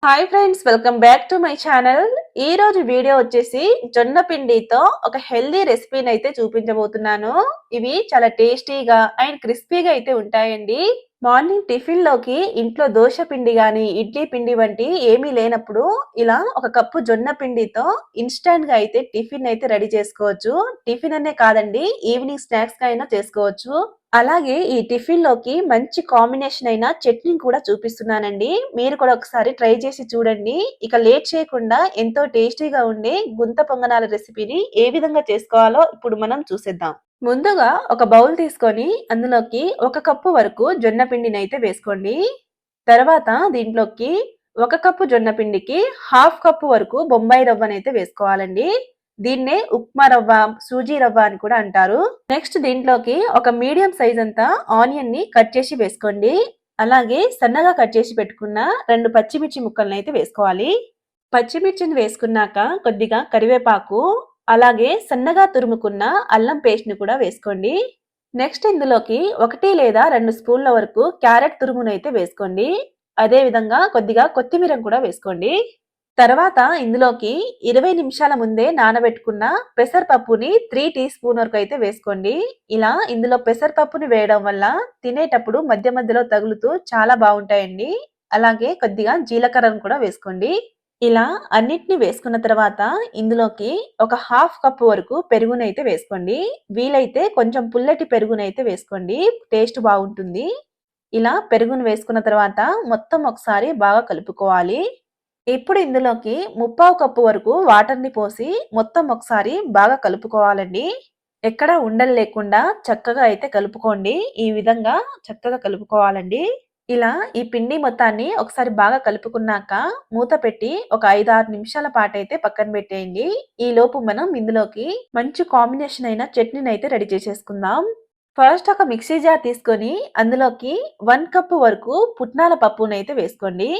Hi friends, welcome back to my channel. ఈ రోజు video వచ్చేసి జొన్న పిండితో ఒక హెల్దీ రెసిపీని అయితే చూపించబోతున్నాను. ఇవి చాలా టేస్టీగా అండ్ క్రిస్పీగా అయితే ఉంటాయండి. మార్నింగ్ టిఫిన్ లోకి ఇంట్లో దోశ పిండి గాని ఇడ్లీ పిండి వంటి ఏమీ లేనప్పుడు ఇలా ఒక కప్పు జొన్న పిండితో ఇన్స్టాంట్ గా అయితే టిఫిన్ అయితే రెడీ చేసుకోవచ్చు. టిఫిన్ అనే కాదండి, ఈవినింగ్ స్నాక్స్ గా అయినా చేసుకోవచ్చు. అలాగే ఈ టిఫిన్ లోకి మంచి కాంబినేషన్ అయిన చట్నీ కూడా చూపిస్తున్నానండి. మీరు కూడా ఒకసారి ట్రై చేసి చూడండి. ఇక లేట్ చేయకుండా ఎంతో టేస్టీగా ఉండే గుంత పొంగనాల రెసిపీని ఏ విధంగా చేసుకోవాలో ఇప్పుడు మనం చూసేద్దాం. ముందుగా ఒక బౌల్ తీసుకొని అందులోకి ఒక కప్పు వరకు జొన్న పిండిని అయితే వేసుకోండి. తర్వాత దీంట్లోకి ఒక కప్పు జొన్న పిండికి హాఫ్ కప్పు వరకు బొంబాయి రవ్వనైతే వేసుకోవాలండి. దీన్నే ఉప్మా రవ్వ, సూజీ రవ్వ అని కూడా అంటారు. నెక్స్ట్ దీంట్లోకి ఒక మీడియం సైజ్ అంతా ఆనియన్ ని కట్ చేసి వేసుకోండి. అలాగే సన్నగా కట్ చేసి పెట్టుకున్న 2 పచ్చిమిర్చి ముక్కలను అయితే వేసుకోవాలి. పచ్చిమిర్చిని వేసుకున్నాక కొద్దిగా కరివేపాకు, అలాగే సన్నగా తురుముకున్న అల్లం పేస్ట్ ని కూడా వేసుకోండి. నెక్స్ట్ ఇందులోకి 1 లేదా 2 స్పూన్ల వరకు క్యారెట్ తురుమునైతే వేసుకోండి. అదే విధంగా కొద్దిగా కొత్తిమీర కూడా వేసుకోండి. తర్వాత ఇందులోకి 20 నిమిషాల ముందే నానబెట్టుకున్న పెసరపప్పుని 3 టీ స్పూన్ వరకు అయితే వేసుకోండి. ఇలా ఇందులో పెసరపప్పుని వేయడం వల్ల తినేటప్పుడు మధ్య మధ్యలో తగులుతూ చాలా బాగుంటాయండి. అలాగే కొద్దిగా జీలకర్రను కూడా వేసుకోండి. ఇలా అన్నిటిని వేసుకున్న తర్వాత ఇందులోకి ఒక హాఫ్ కప్ వరకు పెరుగునైతే వేసుకోండి. వీలైతే కొంచెం పుల్లటి పెరుగునైతే వేసుకోండి, టేస్ట్ బాగుంటుంది. ఇలా పెరుగును వేసుకున్న తర్వాత మొత్తం ఒకసారి బాగా కలుపుకోవాలి. ఇప్పుడు ఇందులోకి 3/4 కప్పు వరకు వాటర్ని పోసి మొత్తం ఒకసారి బాగా కలుపుకోవాలండి. ఎక్కడ ఉండలు లేకుండా చక్కగా అయితే కలుపుకోండి. ఈ విధంగా చక్కగా కలుపుకోవాలండి. ఇలా ఈ పిండి మొత్తాన్ని ఒకసారి బాగా కలుపుకున్నాక మూత పెట్టి ఒక 5-6 నిమిషాల పాటైతే పక్కన పెట్టేయండి. ఈ లోపు మనం ఇందులోకి మంచి కాంబినేషన్ అయిన చట్నీని అయితే రెడీ చేసేసుకుందాం. ఫస్ట్ ఒక మిక్సీ జార్ తీసుకొని అందులోకి 1 కప్పు వరకు పుట్నాల పప్పునైతే వేసుకోండి.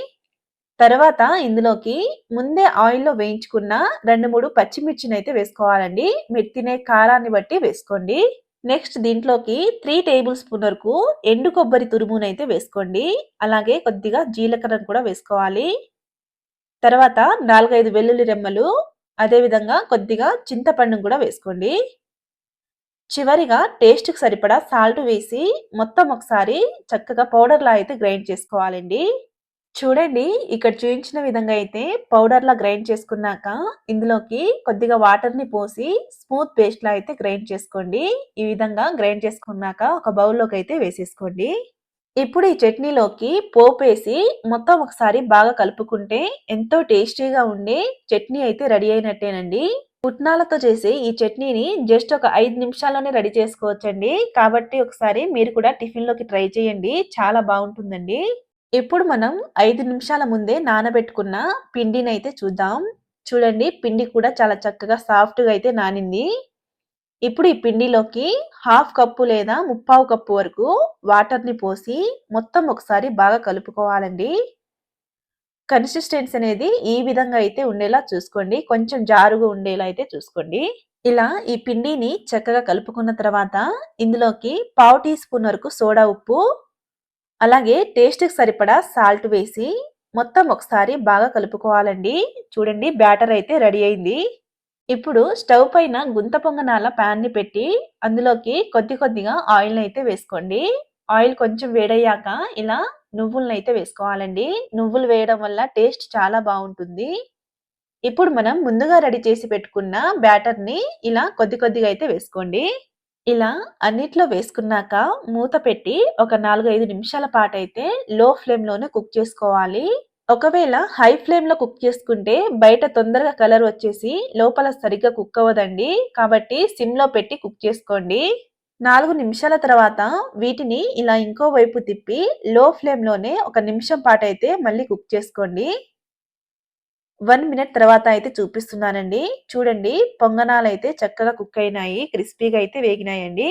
తర్వాత ఇందులోకి ముందే ఆయిల్లో వేయించుకున్న 2-3 పచ్చిమిర్చినైతే వేసుకోవాలండి. మీరు తినే కారాన్ని బట్టి వేసుకోండి. నెక్స్ట్ దీంట్లోకి 3 టేబుల్ స్పూన్ వరకు ఎండు కొబ్బరి తురుమునైతే వేసుకోండి. అలాగే కొద్దిగా జీలకర్రను కూడా వేసుకోవాలి. తర్వాత 4-5 వెల్లుల్లి రెమ్మలు, అదేవిధంగా కొద్దిగా చింతపండును కూడా వేసుకోండి. చివరిగా టేస్ట్‌కి సరిపడా సాల్ట్ వేసి మొత్తం ఒకసారి చక్కగా పౌడర్‌లా అయితే గ్రైండ్ చేసుకోవాలండి. చూడండి, ఇక్కడ చూయించిన విధంగా అయితే పౌడర్‌లా గ్రైండ్ చేసుకున్నాక ఇందులోకి కొద్దిగా వాటర్‌ని పోసి స్మూత్ పేస్ట్‌లా అయితే గ్రైండ్ చేసుకోండి. ఈ విధంగా గ్రైండ్ చేసుకున్నాక ఒక బౌల్‌లోకి అయితే వేసేసుకోండి. ఇప్పుడు ఈ చట్నీలోకి పోపేసి మొత్తం ఒకసారి బాగా కలుపుకుంటే ఎంతో టేస్టీగా ఉండే చట్నీ అయితే రెడీ అయినట్టేనండి. పుట్నాలతో చేసే ఈ చట్నీని జస్ట్ ఒక 5 నిమిషాల్లోనే రెడీ చేసుకోవచ్చండి. కాబట్టి ఒకసారి మీరు కూడా టిఫిన్‌లోకి ట్రై చేయండి. చాలా బాగుంటుందండి. ఇప్పుడు మనం 5 నిమిషాల ముందే నానబెట్టుకున్న పిండినైతే చూద్దాం. చూడండి, పిండి కూడా చాలా చక్కగా సాఫ్ట్‌గా అయితే నానింది. ఇప్పుడు ఈ పిండిలోకి హాఫ్ కప్పు లేదా 3/4 కప్పు వరకు వాటర్‌ని పోసి మొత్తం ఒకసారి బాగా కలుపుకోవాలండి. కన్సిస్టెన్సీ అనేది ఈ విధంగా అయితే ఉండేలా చూసుకోండి. కొంచెం జారుగా ఉండేలా అయితే చూసుకోండి. ఇలా ఈ పిండిని చక్కగా కలుపుకున్న తర్వాత ఇందులోకి పావు టీ స్పూన్ వరకు సోడా ఉప్పు, అలాగే టేస్ట్‌కి సరిపడా సాల్ట్ వేసి మొత్తం ఒకసారి బాగా కలుపుకోవాలండి. చూడండి, బ్యాటర్ అయితే రెడీ అయింది. ఇప్పుడు స్టవ్ పైన గుంత పొంగనాల ప్యాన్‌ని పెట్టి అందులోకి కొద్దిగా ఆయిల్‌ని అయితే వేసుకోండి. ఆయిల్ కొంచెం వేడయ్యాక ఇలా నువ్వులను అయితే వేసుకోవాలండి. నువ్వులు వేయడం వల్ల టేస్ట్ చాలా బాగుంటుంది. ఇప్పుడు మనం ముందుగా రెడీ చేసి పెట్టుకున్న బ్యాటర్‌ని ఇలా కొద్దిగా అయితే వేసుకోండి. ఇలా అన్నిట్లో వేసుకున్నాక మూత పెట్టి ఒక 4-5 నిమిషాల పాటైతే లో ఫ్లేమ్‌లోనే కుక్ చేసుకోవాలి. ఒకవేళ హై ఫ్లేమ్‌లో కుక్ చేసుకుంటే బయట తొందరగా కలర్ వచ్చేసి లోపల సరిగ్గా కుక్ అవ్వదండి. కాబట్టి సిమ్‌లో పెట్టి కుక్ చేసుకోండి. 4 నిమిషాల తర్వాత వీటిని ఇలా ఇంకో వైపు తిప్పి లో ఫ్లేమ్‌లోనే ఒక నిమిషం పాటైతే మళ్ళీ కుక్ చేసుకోండి. 1 మినిట్ తర్వాత అయితే చూపిస్తున్నానండి. చూడండి, పొంగనాలైతే చక్కగా కుక్ అయినాయి. క్రిస్పీగా అయితే వేగినాయండి.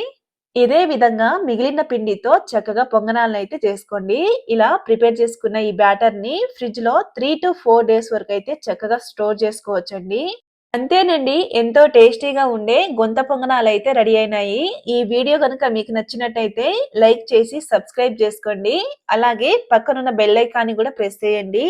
ఇదే విధంగా మిగిలిన పిండితో చక్కగా పొంగనాలనైతే చేసుకోండి. ఇలా ప్రిపేర్ చేసుకున్న ఈ బ్యాటర్‌ని ఫ్రిడ్జ్‌లో 3-4 డేస్ వరకు అయితే చక్కగా స్టోర్ చేసుకోవచ్చండి. అంతేనండి, ఎంతో టేస్టీగా ఉండే గుంత పొంగనాలైతే రెడీ అయినాయి. ఈ వీడియో గనుక మీకు నచ్చినట్టయితే లైక్ చేసి సబ్స్క్రైబ్ చేసుకోండి. అలాగే పక్కనున్న బెల్ ఐకాన్‌ని కూడా ప్రెస్ చేయండి.